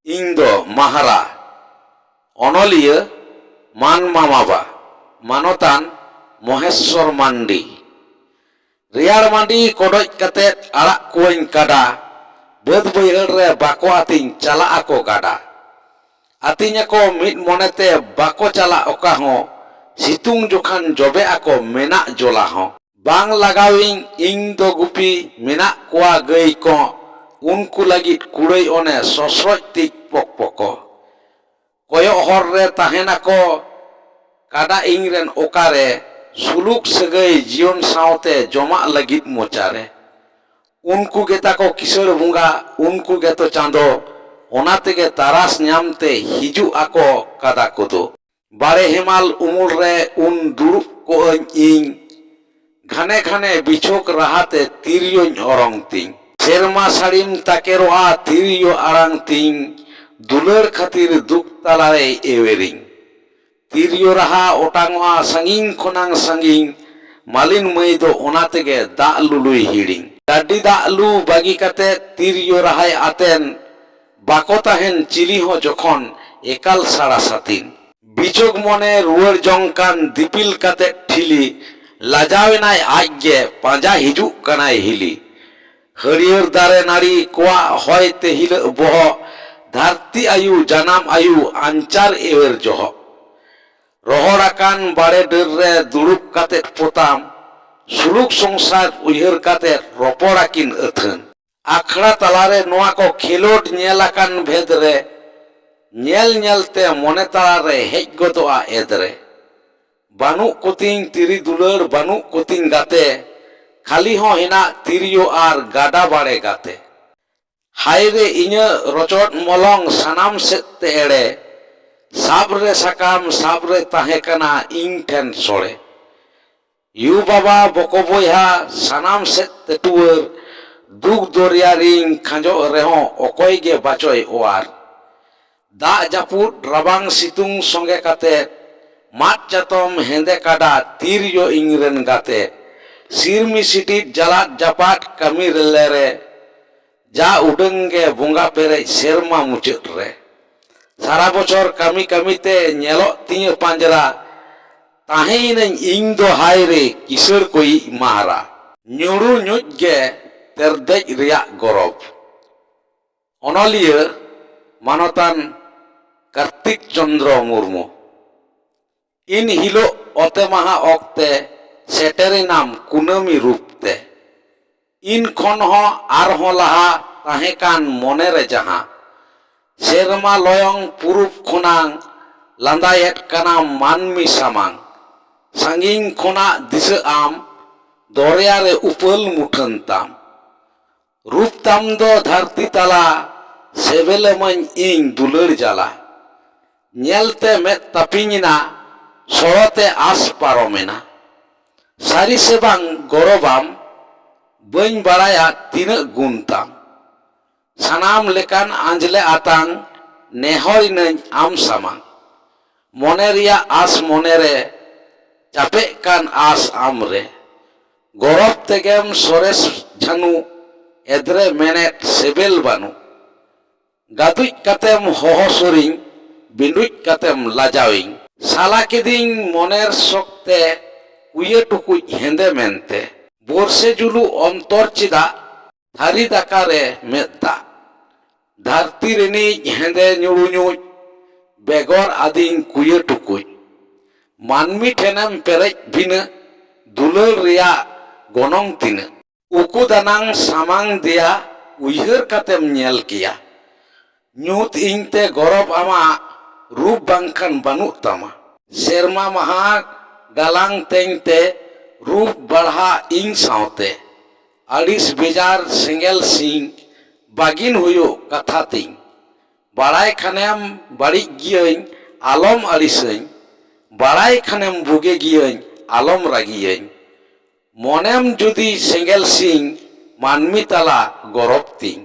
Indo Mahara Onolia Man Mamaba Manotan Moheswar Mandi Riyar mandi kodoj katet arak kuing kada bed bayyar re bako ating cala ako kada atinya ko mid monete bako cala oka ho situng jokhan jobe ako menak jola ho bang lagawing ing do gupi menak kuwa gay ko unku lagit kulay one sosroj tik pokpoko koyok horre tahen ako kada ingren okare suluk segay jion saute joma lagit mocare unku geta ko kisar bunga unku geto chando onate ge taras nyamte hiju ako kada kodo bare hemal umul re un durup ko ing घने घने बिछोक रहते तिरियों औरंग तिंग शेरमा साड़ीम ताकेरोआ तिरियो आरंग तिंग दुलर खातिर दुख तलारे एवेरिंग तिरियो रहा ओटांगवा संगिंग खोनांग संगिंग मालिन मई दो ओनातेगे दा लुलुई heading daddy दा लु बागी काते तिरियो रहाय आतेन बाको ताहेन चिली हो जखन एकाल साड़ा सातिन बिचोक मने रुवर जंकान दिपिल काते ठिली लाजावेनाय आगे पांजा हिजुक कनाय हिली हरियर दारे नारी कोआ होयते हिल बह धरती आयु जनाम आयु आंचार एवर जह रोहड़ाकान बाड़े डर रे दुरुप काते पोताम सुलुक संसार उयहर काते रोपड़ाकिन अथन आखड़ा तलारे नोआ को खेलोड नेलाकान भेद रे नेल नेलते मोने तलारे हेज गदोआ एदरे बानु कोतिंग तिरी दुलर बानु कोतिंग गाते खाली हो हिना तिरियो आर गाडा बाड़े गाते हायरे इन्या रचोट मलंग सनाम सेते एड़े साबरे सकाम साबरे ताहेकना इंग ठेन सोड़े यू बाबा बको बोया सनाम सेते टुवर दुख दरिया रिंग खांजो रेहो ओकोय गे बाचोय ओआर दा जापुट रबांग सितुंग संगे काते मात चातम हेंदे काडा तिरियो इंगरेन गाते सिरमी सिटी जलाट जापाट कमी रेलेरे जा उडंगे बुंगा पेरे सेरमा मुचट रे सारा बचर कमी कमीते नेलो तिय पांजरा ताहेइन इंग दो हाय रे किसर कोई मारा न्युरु नुजगे तेरदेज रिया गरब ओनलिया मानतान कार्तिक चंद्र मुर्मू इन हिलो ओते महा ओक्ते सेटेरे नाम कुनामी रूपते इन खन हो आर हो लहा ताहेकान मोने रे जहां सेरमा लोयंग पुरुप खुनांग लांदायेट काना मानमी सामांग संगिंग खुना दिस आम दरिया रे उपल मुठन ताम रूप ताम दो धरती तला सेबेले मन इंग दुलर जाला नेलते में तपिंगिना सोते आस पारोमेना सारी से बांग गौरबाम बन बड़ाया तीन गुणताम सनाम लेकान आंजले आतांग नेहरिन आम सामांग मोनेरिया आस मोनेरे चापे कान आस आमरे गौरब तेगेम सोरेस झनु एद्रे मेनेट सेबेल बानु गादुज कातेम होहोसुरिंग बिनुज कातेम लाजाविंग साला के दिन मोनेर सोकते कुये टुकुज हेंदे मेनते बोरसे जुलु अंतर चिदा थारी दाकारे मेदा धरती रेनी हेंदे न्युरु न्युज बेगोर आदिंग कुये टुकुज मानमी ठेनम पेरेज भिन दुलर रिया गोनोंग तिन उकु दानांग सामांग दिया उयहर कातेम नेल किया न्यूत इंगते गौरव आमा रूप बांखान बानु तमा शेरमा महा गालांग तेंगते रूप बढ़ा इंग सावते अड़िस बेजार सेंगेल सिंह बागिन हुयो कथा तिंग बड़ाई खानेम बड़ी गियन आलम अड़िसኝ बड़ाई खानेम बुगे गियन आलम रागियኝ मोनेम जुदी सेंगेल सिंह मानमी तला गौरव तिंग